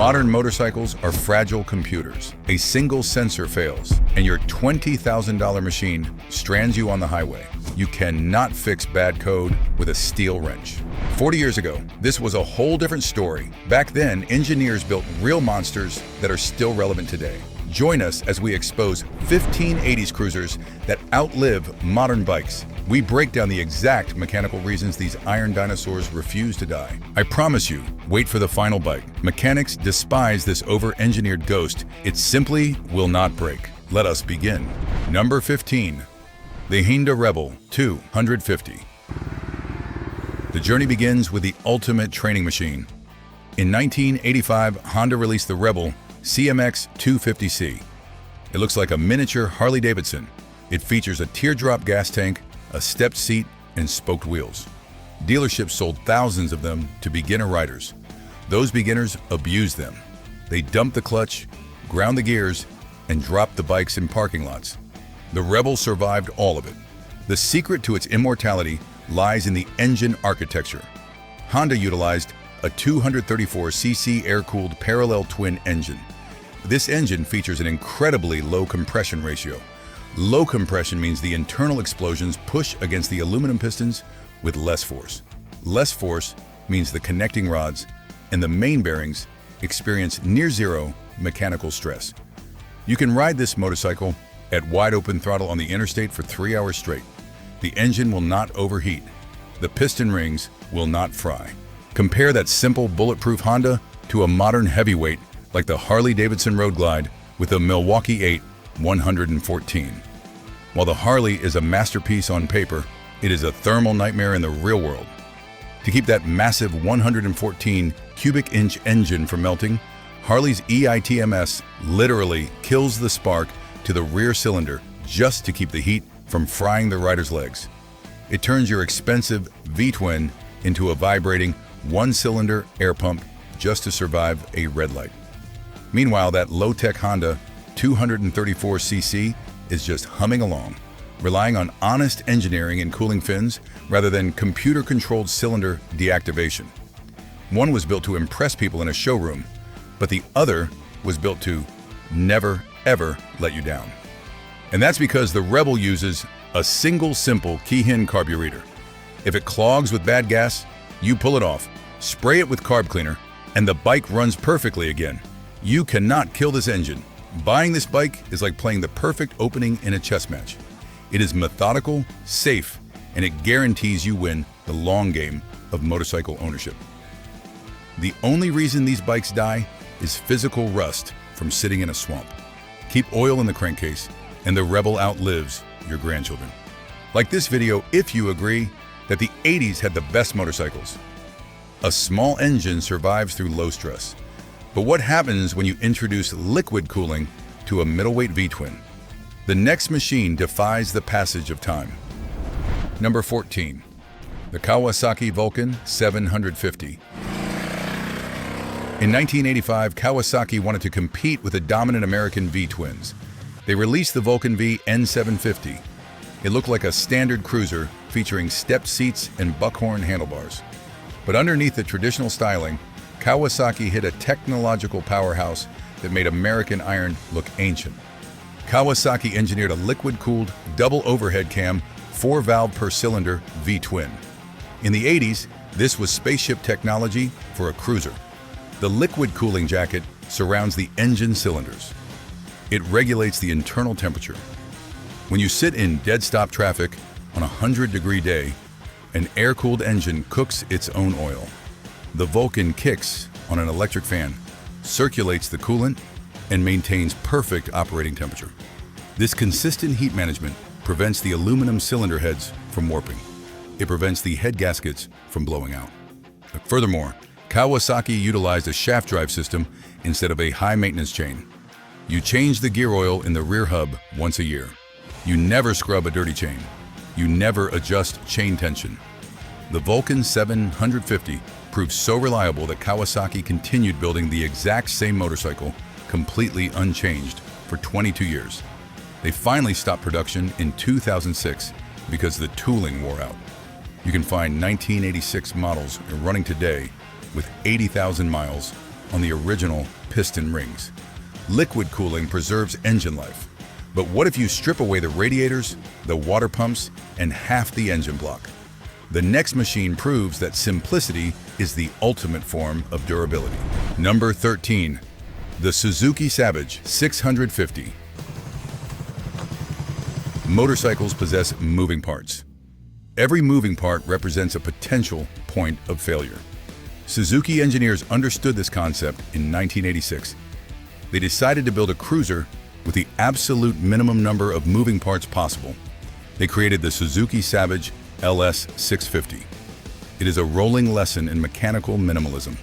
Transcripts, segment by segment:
Modern motorcycles are fragile computers. A single sensor fails, and your $20,000 machine strands you on the highway. You cannot fix bad code with a steel wrench. 40 years ago, this was a whole different story. Back then, engineers built real monsters that are still relevant today. Join us as we expose 15 80s cruisers that outlive modern bikes. We break down the exact mechanical reasons these iron dinosaurs refuse to die. I promise you, wait for the final bike. Mechanics despise this over-engineered ghost. It simply will not break. Let us begin. Number 15. The Honda Rebel 250. The journey begins with the ultimate training machine. In 1985, Honda released the Rebel CMX 250C. It looks like a miniature Harley-Davidson. It features a teardrop gas tank, a stepped seat, and spoked wheels. Dealerships sold thousands of them to beginner riders. Those beginners abused them. They dumped the clutch, ground the gears, and dropped the bikes in parking lots. The Rebel survived all of it. The secret to its immortality lies in the engine architecture. Honda utilized a 234cc air-cooled parallel twin engine. This engine features an incredibly low compression ratio. Low compression means the internal explosions push against the aluminum pistons with less force. Less force means the connecting rods and the main bearings experience near-zero mechanical stress. You can ride this motorcycle at wide-open throttle on the interstate for 3 hours straight. The engine will not overheat. The piston rings will not fry. Compare that simple bulletproof Honda to a modern heavyweight like the Harley-Davidson Road Glide with the Milwaukee 8 114. While the Harley is a masterpiece on paper, it is a thermal nightmare in the real world. To keep that massive 114 cubic inch engine from melting, Harley's EITMS literally kills the spark to the rear cylinder just to keep the heat from frying the rider's legs. It turns your expensive V-twin into a vibrating one-cylinder air pump just to survive a red light. Meanwhile, that low-tech Honda 234cc is just humming along, relying on honest engineering and cooling fins rather than computer-controlled cylinder deactivation. One was built to impress people in a showroom, but the other was built to never, ever let you down. And that's because the Rebel uses a single simple 𝐏𝐑 carburetor. If it clogs with bad gas, you pull it off, spray it with carb cleaner, and the bike runs perfectly again. You cannot kill this engine. Buying this bike is like playing the perfect opening in a chess match. It is methodical, safe, and it guarantees you win the long game of motorcycle ownership. The only reason these bikes die is physical rust from sitting in a swamp. Keep oil in the crankcase, and the Rebel outlives your grandchildren. Like this video if you agree that the 80s had the best motorcycles. A small engine survives through low stress. But what happens when you introduce liquid cooling to a middleweight V-twin? The next machine defies the passage of time. Number 14. The Kawasaki Vulcan 750. In 1985, Kawasaki wanted to compete with the dominant American V-twins. They released the Vulcan V N750. It looked like a standard cruiser featuring stepped seats and buckhorn handlebars. But underneath the traditional styling, Kawasaki hid a technological powerhouse that made American iron look ancient. Kawasaki engineered a liquid-cooled, double overhead cam, 4-valve per cylinder V-twin. In the 80s, this was spaceship technology for a cruiser. The liquid cooling jacket surrounds the engine cylinders. It regulates the internal temperature. When you sit in dead-stop traffic on a 100-degree day, an air-cooled engine cooks its own oil. The Vulcan kicks on an electric fan, circulates the coolant, and maintains perfect operating temperature. This consistent heat management prevents the aluminum cylinder heads from warping. It prevents the head gaskets from blowing out. Furthermore, Kawasaki utilized a shaft drive system instead of a high-maintenance chain. You change the gear oil in the rear hub once a year. You never scrub a dirty chain. You never adjust chain tension. The Vulcan 750 proved so reliable that Kawasaki continued building the exact same motorcycle completely unchanged for 22 years. They finally stopped production in 2006 because the tooling wore out. You can find 1986 models running today with 80,000 miles on the original piston rings. Liquid cooling preserves engine life. But what if you strip away the radiators, the water pumps, and half the engine block? The next machine proves that simplicity is the ultimate form of durability. Number 13. The Suzuki Savage 650. Motorcycles possess moving parts. Every moving part represents a potential point of failure. Suzuki engineers understood this concept in 1986. They decided to build a cruiser with the absolute minimum number of moving parts possible. They created the Suzuki Savage LS 650. It is a rolling lesson in mechanical minimalism.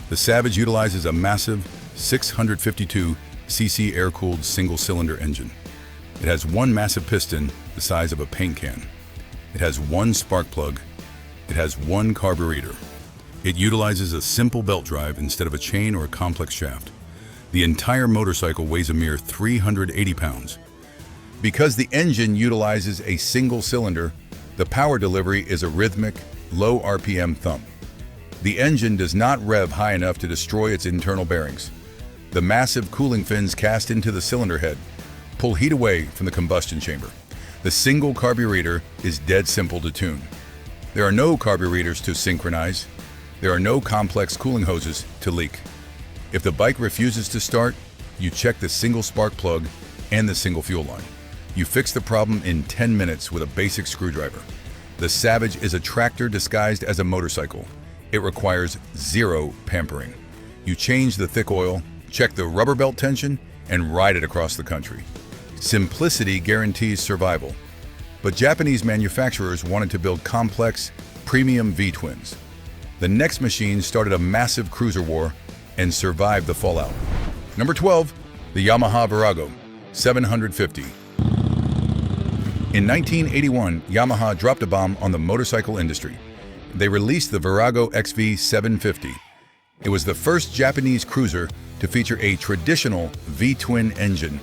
The Savage utilizes a massive 652cc air-cooled single-cylinder engine. It has one massive piston the size of a paint can. It has one spark plug. It has one carburetor. It utilizes a simple belt drive instead of a chain or a complex shaft. The entire motorcycle weighs a mere 380 pounds. Because the engine utilizes a single cylinder, the power delivery is a rhythmic, low RPM thump. The engine does not rev high enough to destroy its internal bearings. The massive cooling fins cast into the cylinder head pull heat away from the combustion chamber. The single carburetor is dead simple to tune. There are no carburetors to synchronize. There are no complex cooling hoses to leak. If the bike refuses to start, you check the single spark plug and the single fuel line. You fix the problem in 10 minutes with a basic screwdriver. The Savage is a tractor disguised as a motorcycle. It requires zero pampering. You change the thick oil, check the rubber belt tension, and ride it across the country. Simplicity guarantees survival. But Japanese manufacturers wanted to build complex, premium V-twins. The next machine started a massive cruiser war and survived the fallout. Number 12, the Yamaha Virago 750. In 1981, Yamaha dropped a bomb on the motorcycle industry. They released the Virago XV 750. It was the first Japanese cruiser to feature a traditional V-twin engine.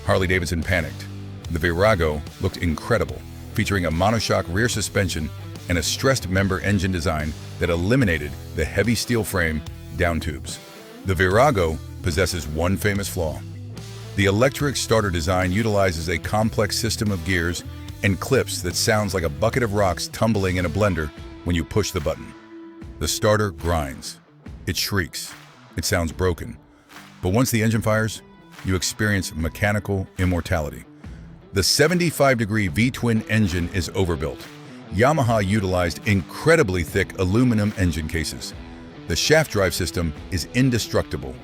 Harley-Davidson panicked. The Virago looked incredible, featuring a monoshock rear suspension and a stressed member engine design that eliminated the heavy steel frame down tubes. The Virago possesses one famous flaw. The electric starter design utilizes a complex system of gears and clips that sounds like a bucket of rocks tumbling in a blender when you push the button. The starter grinds. It shrieks. It sounds broken. But once the engine fires, you experience mechanical immortality. The 75-degree V-twin engine is overbuilt. Yamaha utilized incredibly thick aluminum engine cases. The shaft drive system is indestructible.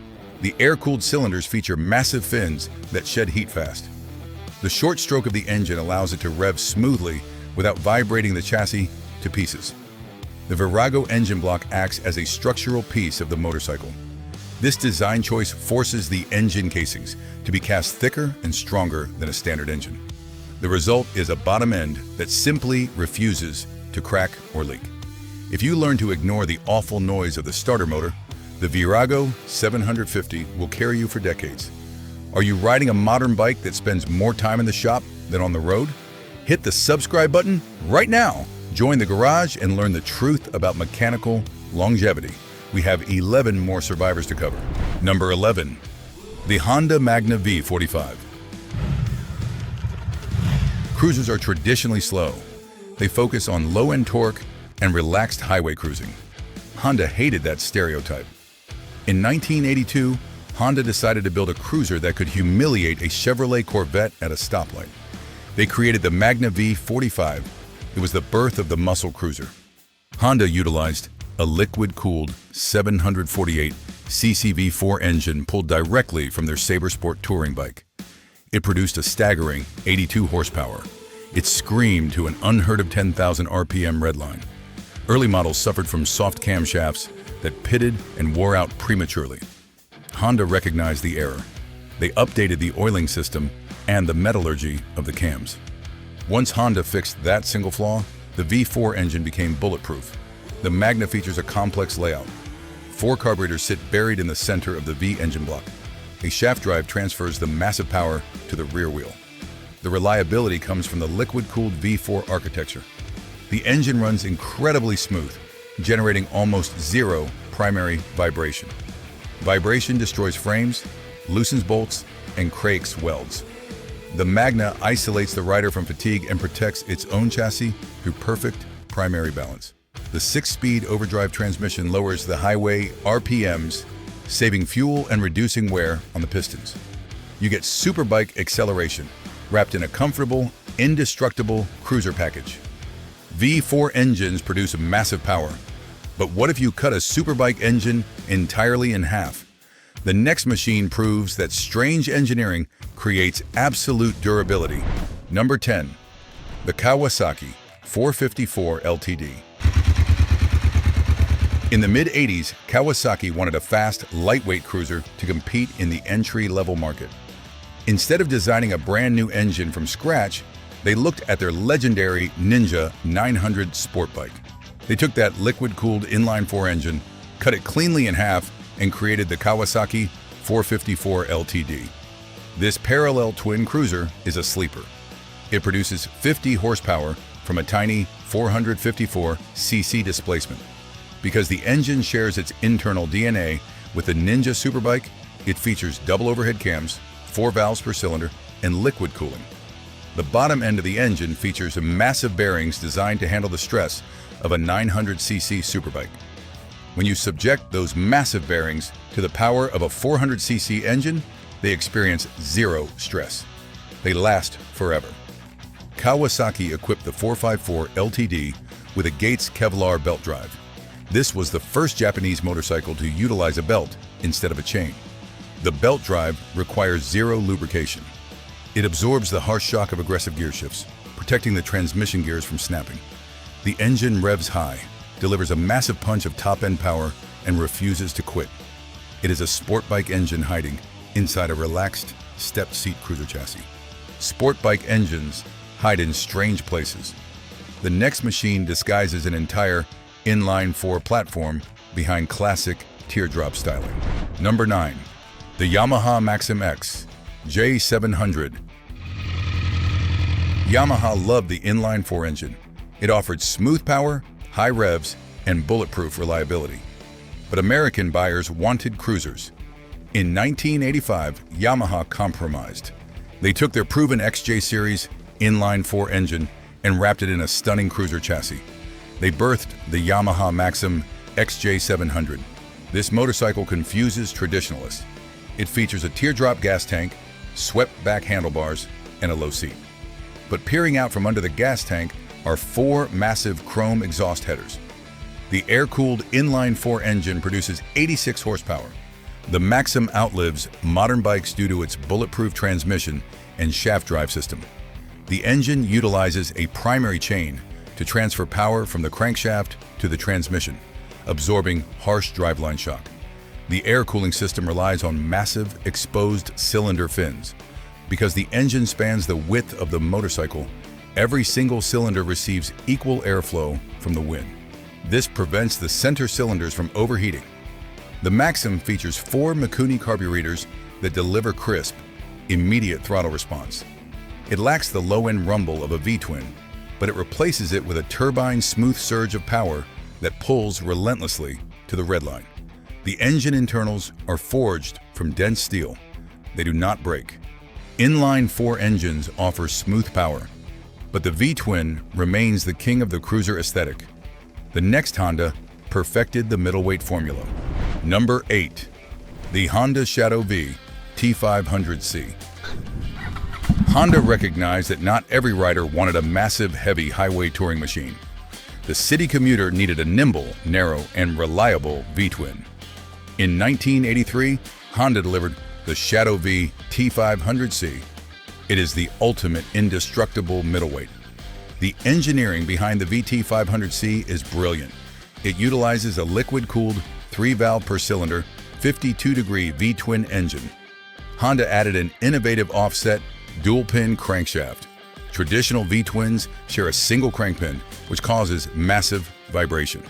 The air-cooled cylinders feature massive fins that shed heat fast. The short stroke of the engine allows it to rev smoothly without vibrating the chassis to pieces. The Virago engine block acts as a structural piece of the motorcycle. This design choice forces the engine casings to be cast thicker and stronger than a standard engine. The result is a bottom end that simply refuses to crack or leak. If you learn to ignore the awful noise of the starter motor, the Virago 750 will carry you for decades. Are you riding a modern bike that spends more time in the shop than on the road? Hit the subscribe button right now. Join the garage and learn the truth about mechanical longevity. We have 11 more survivors to cover. Number 11, the Honda Magna V45. Cruisers are traditionally slow. They focus on low-end torque and relaxed highway cruising. Honda hated that stereotype. In 1982, Honda decided to build a cruiser that could humiliate a Chevrolet Corvette at a stoplight. They created the Magna V45. It was the birth of the muscle cruiser. Honda utilized a liquid-cooled 748cc V4 engine pulled directly from their Sabre Sport touring bike. It produced a staggering 82 horsepower. It screamed to an unheard-of 10,000 RPM redline. Early models suffered from soft camshafts that pitted and wore out prematurely. Honda recognized the error. They updated the oiling system and the metallurgy of the cams. Once Honda fixed that single flaw, the V4 engine became bulletproof. The Magna features a complex layout. 4 carburetors sit buried in the center of the V engine block. A shaft drive transfers the massive power to the rear wheel. The reliability comes from the liquid-cooled V4 architecture. The engine runs incredibly smooth, generating almost zero primary vibration. Vibration destroys frames, loosens bolts, and cracks welds. The Magna isolates the rider from fatigue and protects its own chassis through perfect primary balance. The 6-speed overdrive transmission lowers the highway RPMs, saving fuel and reducing wear on the pistons. You get superbike acceleration, wrapped in a comfortable, indestructible cruiser package. V4 engines produce massive power, but what if you cut a superbike engine entirely in half? The next machine proves that strange engineering creates absolute durability. Number 10. The Kawasaki 454 LTD. In the mid-80s, Kawasaki wanted a fast, lightweight cruiser to compete in the entry-level market. Instead of designing a brand new engine from scratch, they looked at their legendary Ninja 900 sport bike. They took that liquid-cooled inline-4 engine, cut it cleanly in half, and created the Kawasaki 454 LTD. This parallel twin cruiser is a sleeper. It produces 50 horsepower from a tiny 454cc displacement. Because the engine shares its internal DNA with the Ninja Superbike, it features double overhead cams, 4 valves per cylinder, and liquid cooling. The bottom end of the engine features massive bearings designed to handle the stress of a 900cc superbike. When you subject those massive bearings to the power of a 400cc engine, they experience zero stress. They last forever. Kawasaki equipped the 454 LTD with a 𝐏𝐄𝐑 belt drive. This was the first Japanese motorcycle to utilize a belt instead of a chain. The belt drive requires zero lubrication. It absorbs the harsh shock of aggressive gear shifts, protecting the transmission gears from snapping. The engine revs high, delivers a massive punch of top-end power, and refuses to quit. It is a sport bike engine hiding inside a relaxed, stepped seat cruiser chassis. Sport bike engines hide in strange places. The next machine disguises an entire inline-4 platform behind classic teardrop styling. Number 9. The Yamaha Maxim X J700. Yamaha loved the inline-4 engine. It offered smooth power, high revs, and bulletproof reliability. But American buyers wanted cruisers. In 1985, Yamaha compromised. They took their proven XJ Series inline-4 engine and wrapped it in a stunning cruiser chassis. They birthed the Yamaha Maxim XJ700. This motorcycle confuses traditionalists. It features a teardrop gas tank, swept-back handlebars, and a low seat. But peering out from under the gas tank are 4 massive chrome exhaust headers. The air-cooled inline-4 engine produces 86 horsepower. The Maxim outlives modern bikes due to its bulletproof transmission and shaft drive system. The engine utilizes a primary chain to transfer power from the crankshaft to the transmission, absorbing harsh driveline shock. The air cooling system relies on massive exposed cylinder fins. Because the engine spans the width of the motorcycle, every single cylinder receives equal airflow from the wind. This prevents the center cylinders from overheating. The Maxim features 4 Mikuni carburetors that deliver crisp, immediate throttle response. It lacks the low-end rumble of a V-twin, but it replaces it with a turbine smooth surge of power that pulls relentlessly to the red line. The engine internals are forged from dense steel. They do not break. Inline-4 engines offer smooth power, but the V-twin remains the king of the cruiser aesthetic. The next Honda perfected the middleweight formula. Number 8. The Honda Shadow V T500C. Honda recognized that not every rider wanted a massive, heavy highway touring machine. The city commuter needed a nimble, narrow, and reliable V-twin. In 1983, Honda delivered the Shadow V T500C. It is the ultimate indestructible middleweight. The engineering behind the VT500C is brilliant. It utilizes a liquid-cooled 3-valve per cylinder, 52-degree V-twin engine. Honda added an innovative offset dual-pin crankshaft. Traditional V-twins share a single crankpin, which causes massive vibration.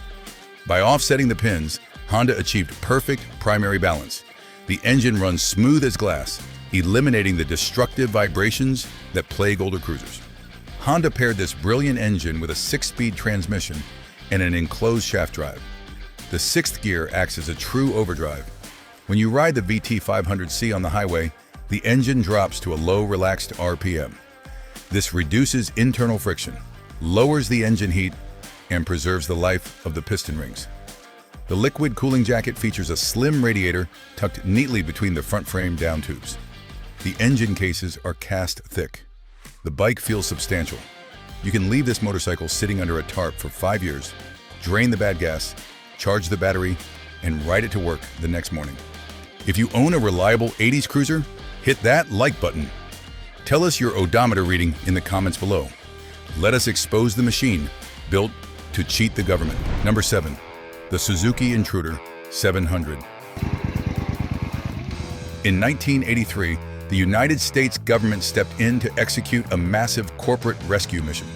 By offsetting the pins, Honda achieved perfect primary balance. The engine runs smooth as glass, eliminating the destructive vibrations that plague older cruisers. Honda paired this brilliant engine with a 6-speed transmission and an enclosed shaft drive. The 6th gear acts as a true overdrive. When you ride the VT500C on the highway, the engine drops to a low, relaxed RPM. This reduces internal friction, lowers the engine heat, and preserves the life of the piston rings. The liquid cooling jacket features a slim radiator tucked neatly between the front frame down tubes. The engine cases are cast thick. The bike feels substantial. You can leave this motorcycle sitting under a tarp for 5 years, drain the bad gas, charge the battery, and ride it to work the next morning. If you own a reliable 80s cruiser, hit that like button. Tell us your odometer reading in the comments below. Let us expose the machine built to cheat the government. Number 7. The Suzuki Intruder 700. In 1983, the United States government stepped in to execute a massive corporate rescue mission.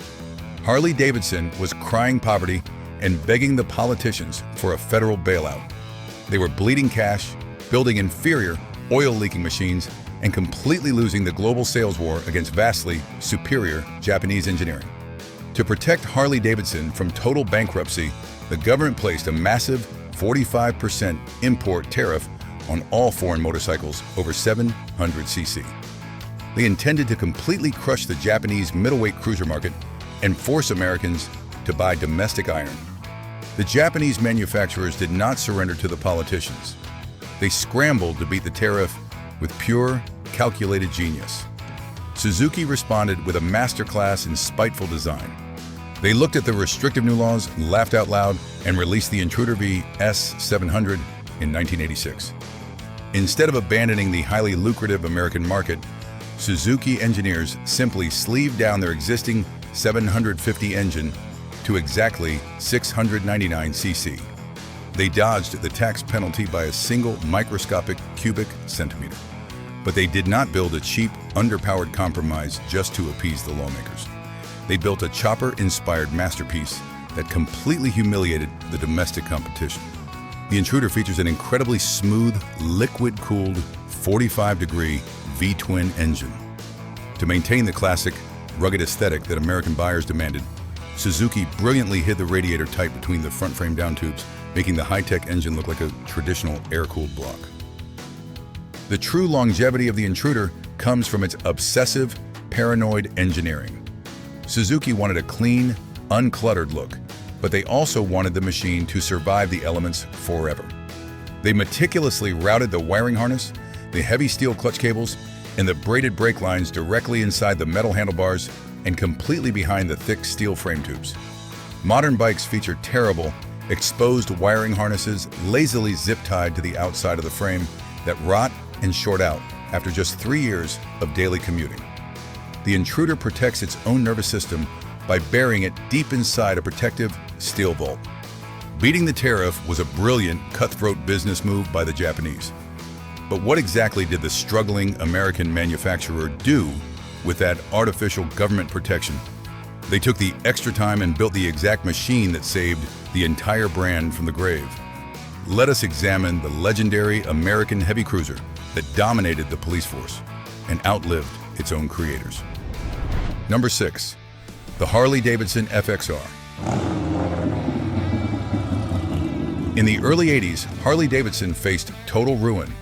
Harley-Davidson was crying poverty and begging the politicians for a federal bailout. They were bleeding cash, building inferior, oil-leaking machines, and completely losing the global sales war against vastly superior Japanese engineering. To protect Harley-Davidson from total bankruptcy, the government placed a massive 45% import tariff on all foreign motorcycles over 700cc. They intended to completely crush the Japanese middleweight cruiser market and force Americans to buy domestic iron. The Japanese manufacturers did not surrender to the politicians. They scrambled to beat the tariff with pure, calculated genius. Suzuki responded with a masterclass in spiteful design. They looked at the restrictive new laws, laughed out loud, and released the Intruder VS 700 in 1986. Instead of abandoning the highly lucrative American market, Suzuki engineers simply sleeved down their existing 750 engine to exactly 699cc. They dodged the tax penalty by a single microscopic cubic centimeter. But they did not build a cheap, underpowered compromise just to appease the lawmakers. They built a chopper-inspired masterpiece that completely humiliated the domestic competition. The Intruder features an incredibly smooth, liquid-cooled, 45-degree V-twin engine. To maintain the classic, rugged aesthetic that American buyers demanded, Suzuki brilliantly hid the radiator tight between the front frame down tubes, making the high-tech engine look like a traditional air-cooled block. The true longevity of the Intruder comes from its obsessive, paranoid engineering. Suzuki wanted a clean, uncluttered look, but they also wanted the machine to survive the elements forever. They meticulously routed the wiring harness, the heavy steel clutch cables, and the braided brake lines directly inside the metal handlebars and completely behind the thick steel frame tubes. Modern bikes feature terrible, exposed wiring harnesses lazily zip-tied to the outside of the frame that rot and short out after just 3 years of daily commuting. The Intruder protects its own nervous system by burying it deep inside a protective steel vault. Beating the tariff was a brilliant, cutthroat business move by the Japanese. But what exactly did the struggling American manufacturer do with that artificial government protection? They took the extra time and built the exact machine that saved the entire brand from the grave. Let us examine the legendary American heavy cruiser that dominated the police force and outlived its own creators. Number 6. The Harley-Davidson FXR. In the early 80s, Harley-Davidson faced total ruin.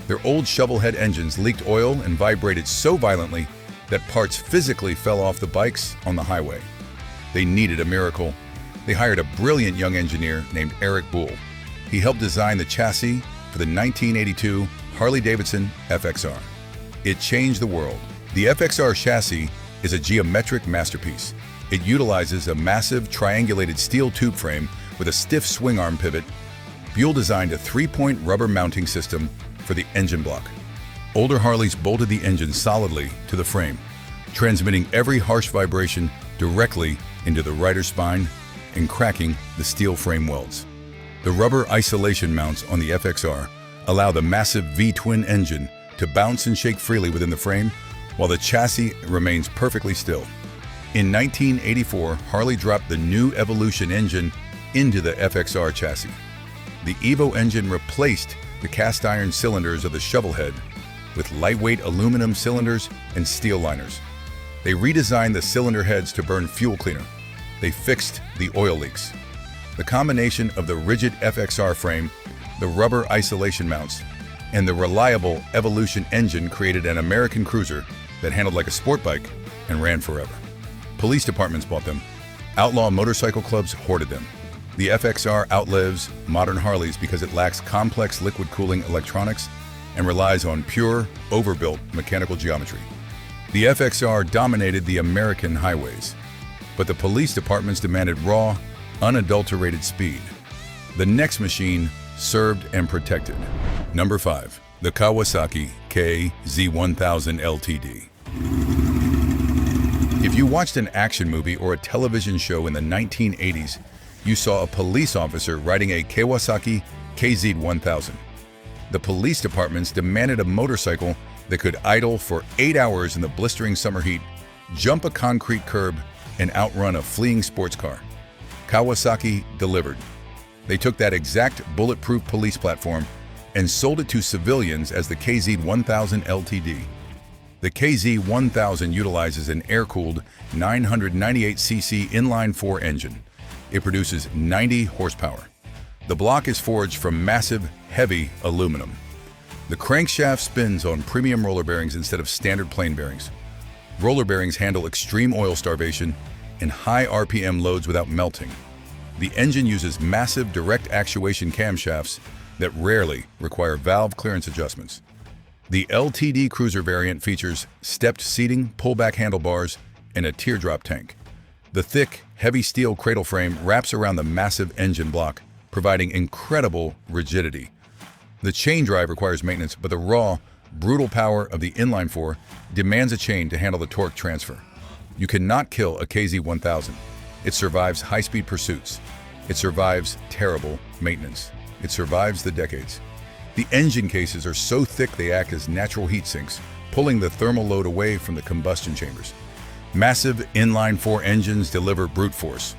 Their old shovelhead engines leaked oil and vibrated so violently that parts physically fell off the bikes on the highway. They needed a miracle. They hired a brilliant young engineer named Eric Boole. He helped design the chassis for the 1982 Harley-Davidson FXR. It changed the world. The FXR chassis is a geometric masterpiece. It utilizes a massive triangulated steel tube frame with a stiff swing arm pivot. Boole designed a 3-point rubber mounting system for the engine block. Older Harleys bolted the engine solidly to the frame, transmitting every harsh vibration directly into the rider's spine and cracking the steel frame welds. The rubber isolation mounts on the FXR allow the massive V-twin engine to bounce and shake freely within the frame while the chassis remains perfectly still. In 1984, Harley dropped the new Evolution engine into the FXR chassis. The Evo engine replaced the cast iron cylinders of the shovelhead with lightweight aluminum cylinders and steel liners. They redesigned the cylinder heads to burn fuel cleaner. They fixed the oil leaks. The combination of the rigid FXR frame, the rubber isolation mounts, And the reliable Evolution engine created an American cruiser that handled like a sport bike and ran forever. Police departments bought them. Outlaw motorcycle clubs hoarded them. The FXR outlives modern Harleys because it lacks complex liquid cooling electronics and relies on pure, overbuilt mechanical geometry. The FXR dominated the American highways, but the police departments demanded raw, unadulterated speed. The next machine served and protected. Number 5. The Kawasaki KZ1000 LTD. If you watched an action movie or a television show in the 1980s, you saw a police officer riding a Kawasaki KZ1000. The police departments demanded a motorcycle that could idle for 8 hours in the blistering summer heat, jump a concrete curb, and outrun a fleeing sports car. Kawasaki delivered. They took that exact bulletproof police platform and sold it to civilians as the KZ1000 LTD. The KZ1000 utilizes an air-cooled 998cc inline-4 engine. It produces 90 horsepower. The block is forged from massive, heavy aluminum. The crankshaft spins on premium roller bearings instead of standard plain bearings. Roller bearings handle extreme oil starvation and high RPM loads without melting. The engine uses massive direct actuation camshafts that rarely require valve clearance adjustments. The LTD cruiser variant features stepped seating, pullback handlebars, and a teardrop tank. The thick, heavy steel cradle frame wraps around the massive engine block, providing incredible rigidity. The chain drive requires maintenance, but the raw, brutal power of the inline-4 demands a chain to handle the torque transfer. You cannot kill a KZ1000. It survives high-speed pursuits. It survives terrible maintenance. It survives the decades. The engine cases are so thick they act as natural heat sinks, pulling the thermal load away from the combustion chambers. Massive inline-4 engines deliver brute force,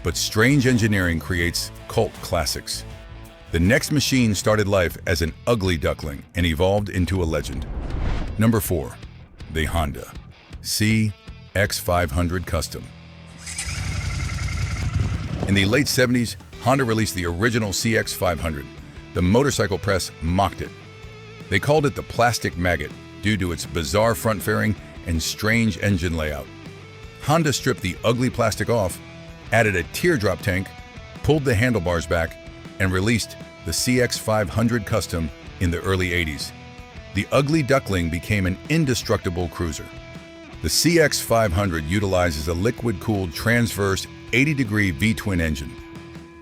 but strange engineering creates cult classics. The next machine started life as an ugly duckling and evolved into a legend. Number 4. The Honda CX500 Custom. In the late 70s, Honda released the original CX500. The motorcycle press mocked it. They called it the plastic maggot due to its bizarre front fairing and strange engine layout. Honda stripped the ugly plastic off, added a teardrop tank, pulled the handlebars back, and released the CX500 Custom in the early 80s. The ugly duckling became an indestructible cruiser. The CX500 utilizes a liquid-cooled transverse 80-degree V-twin engine.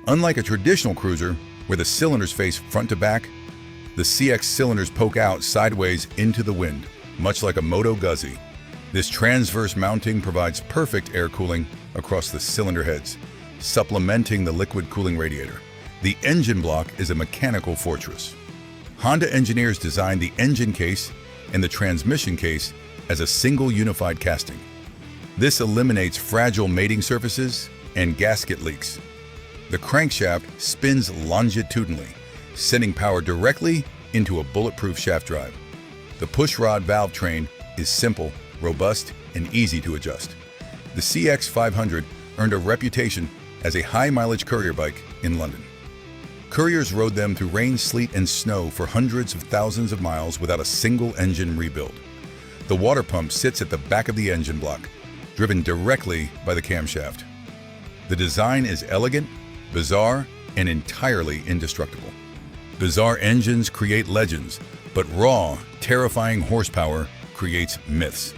Unlike a traditional cruiser, where the cylinders face front to back, the CX cylinders poke out sideways into the wind, much like a Moto Guzzi. This transverse mounting provides perfect air cooling across the cylinder heads, supplementing the liquid cooling radiator. The engine block is a mechanical fortress. Honda engineers designed the engine case and the transmission case as a single unified casting. This eliminates fragile mating surfaces and gasket leaks. The crankshaft spins longitudinally, sending power directly into a bulletproof shaft drive. The pushrod valve train is simple, robust, and easy to adjust. The CX500 earned a reputation as a high-mileage courier bike in London. Couriers rode them through rain, sleet, and snow for hundreds of thousands of miles without a single engine rebuild. The water pump sits at the back of the engine block, driven directly by the camshaft. The design is elegant, bizarre, and entirely indestructible. Bizarre engines create legends, but raw, terrifying horsepower creates myths.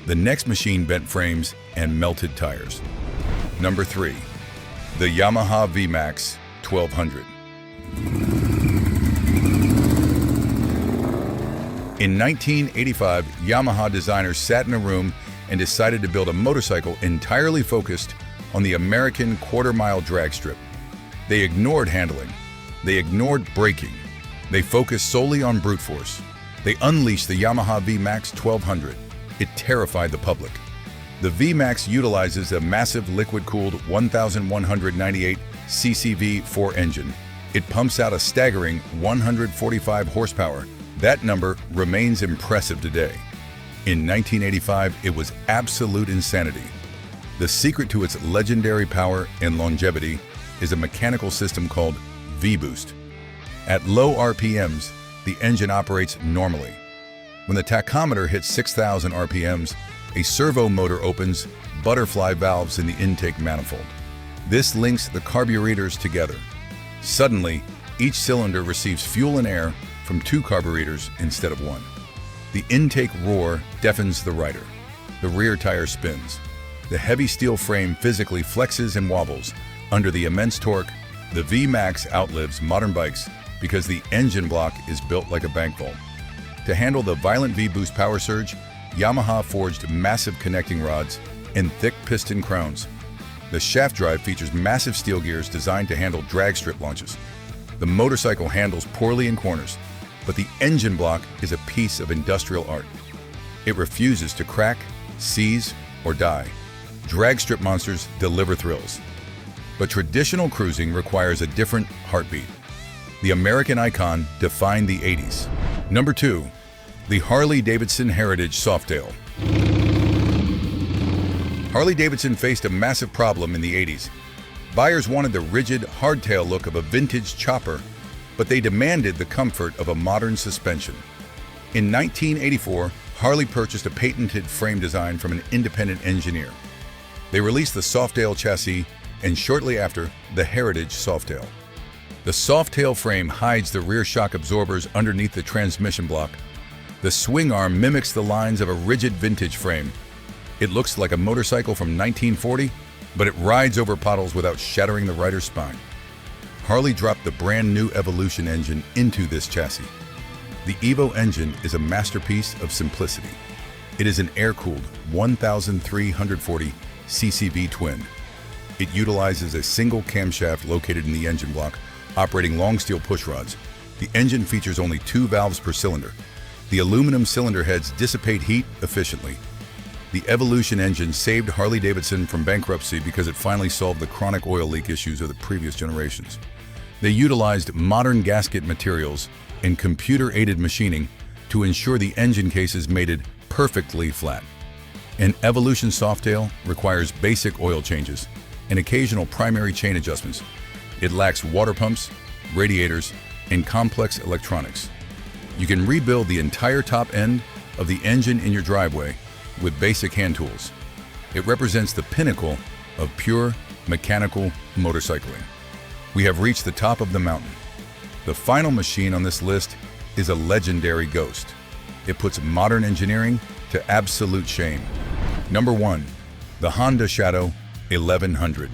The next machine bent frames and melted tires. Number 3. The Yamaha V-Max 1200. In 1985, Yamaha designers sat in a room and decided to build a motorcycle entirely focused on the American quarter-mile drag strip. They ignored handling. They ignored braking. They focused solely on brute force. They unleashed the Yamaha V-Max 1200. It terrified the public. The V-Max utilizes a massive liquid-cooled 1,198 cc V4 engine. It pumps out a staggering 145 horsepower. That number remains impressive today. In 1985, it was absolute insanity. The secret to its legendary power and longevity is a mechanical system called V-Boost. At low RPMs, the engine operates normally. When the tachometer hits 6,000 RPMs, a servo motor opens butterfly valves in the intake manifold. This links the carburetors together. Suddenly, each cylinder receives fuel and air from 2 carburetors instead of 1. The intake roar deafens the rider. The rear tire spins. The heavy steel frame physically flexes and wobbles under the immense torque. The V-Max outlives modern bikes because the engine block is built like a bank vault. To handle the violent V-boost power surge, Yamaha forged massive connecting rods and thick piston crowns. The shaft drive features massive steel gears designed to handle drag strip launches. The motorcycle handles poorly in corners, but the engine block is a piece of industrial art. It refuses to crack, seize, or die. Drag strip monsters deliver thrills. But traditional cruising requires a different heartbeat. The American icon defined the 80s. Number 2. The Harley-Davidson Heritage Softail. Harley-Davidson faced a massive problem in the 80s. Buyers wanted the rigid, hardtail look of a vintage chopper, but they demanded the comfort of a modern suspension. In 1984, Harley purchased a patented frame design from an independent engineer. They released the Softail chassis and shortly after, the Heritage Softail. The Softail frame hides the rear shock absorbers underneath the transmission block. The swing arm mimics the lines of a rigid vintage frame. It looks like a motorcycle from 1940, but it rides over puddles without shattering the rider's spine. Harley dropped the brand new Evolution engine into this chassis. The Evo engine is a masterpiece of simplicity. It is an air-cooled 1,340 cc twin. It utilizes a single camshaft located in the engine block, operating long steel pushrods. The engine features only 2 valves per cylinder. The aluminum cylinder heads dissipate heat efficiently. The Evolution engine saved Harley-Davidson from bankruptcy because it finally solved the chronic oil leak issues of the previous generations. They utilized modern gasket materials and computer-aided machining to ensure the engine cases mated perfectly flat. An Evolution Softail requires basic oil changes and occasional primary chain adjustments. It lacks water pumps, radiators, and complex electronics. You can rebuild the entire top end of the engine in your driveway with basic hand tools. It represents the pinnacle of pure mechanical motorcycling. We have reached the top of the mountain. The final machine on this list is a legendary ghost. It puts modern engineering to absolute shame. Number 1. The Honda Shadow 1100.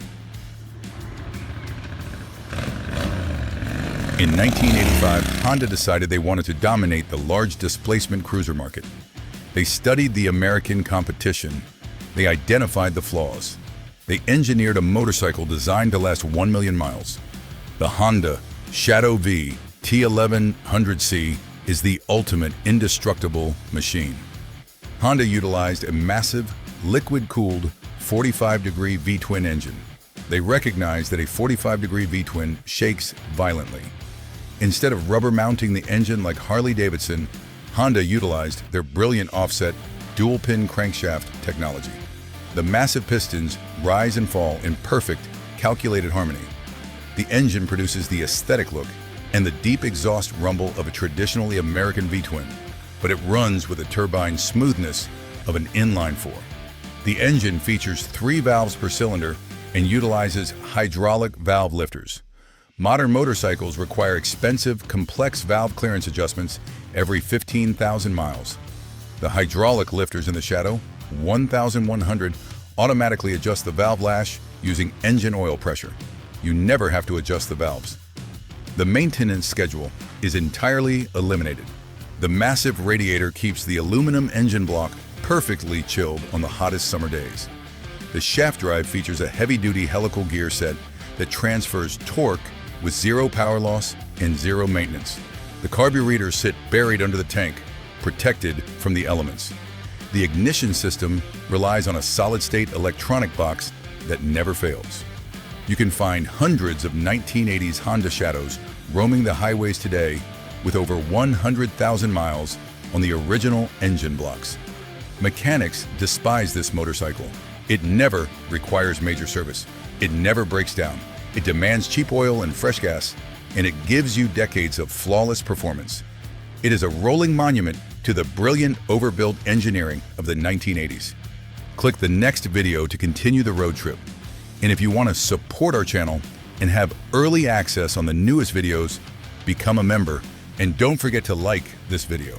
In 1985, Honda decided they wanted to dominate the large displacement cruiser market. They studied the American competition. They identified the flaws. They engineered a motorcycle designed to last 1 million miles. The Honda Shadow V T1100C is the ultimate indestructible machine. Honda utilized a massive, liquid-cooled 45-degree V-twin engine. They recognized that a 45-degree V-twin shakes violently. Instead of rubber mounting the engine like Harley-Davidson, Honda utilized their brilliant offset dual-pin crankshaft technology. The massive pistons rise and fall in perfect, calculated harmony. The engine produces the aesthetic look and the deep exhaust rumble of a traditionally American V-twin, but it runs with the turbine smoothness of an inline-4. The engine features 3 valves per cylinder and utilizes hydraulic valve lifters. Modern motorcycles require expensive, complex valve clearance adjustments every 15,000 miles. The hydraulic lifters in the Shadow 1100 automatically adjust the valve lash using engine oil pressure. You never have to adjust the valves. The maintenance schedule is entirely eliminated. The massive radiator keeps the aluminum engine block perfectly chilled on the hottest summer days. The shaft drive features a heavy-duty helical gear set that transfers torque with 0 power loss and 0 maintenance. The carburetors sit buried under the tank, protected from the elements. The ignition system relies on a solid-state electronic box that never fails. You can find hundreds of 1980s Honda Shadows roaming the highways today with over 100,000 miles on the original engine blocks. Mechanics despise this motorcycle. It never requires major service. It never breaks down. It demands cheap oil and fresh gas, and it gives you decades of flawless performance. It is a rolling monument to the brilliant overbuilt engineering of the 1980s. Click the next video to continue the road trip. And if you want to support our channel and have early access on the newest videos, become a member and don't forget to like this video.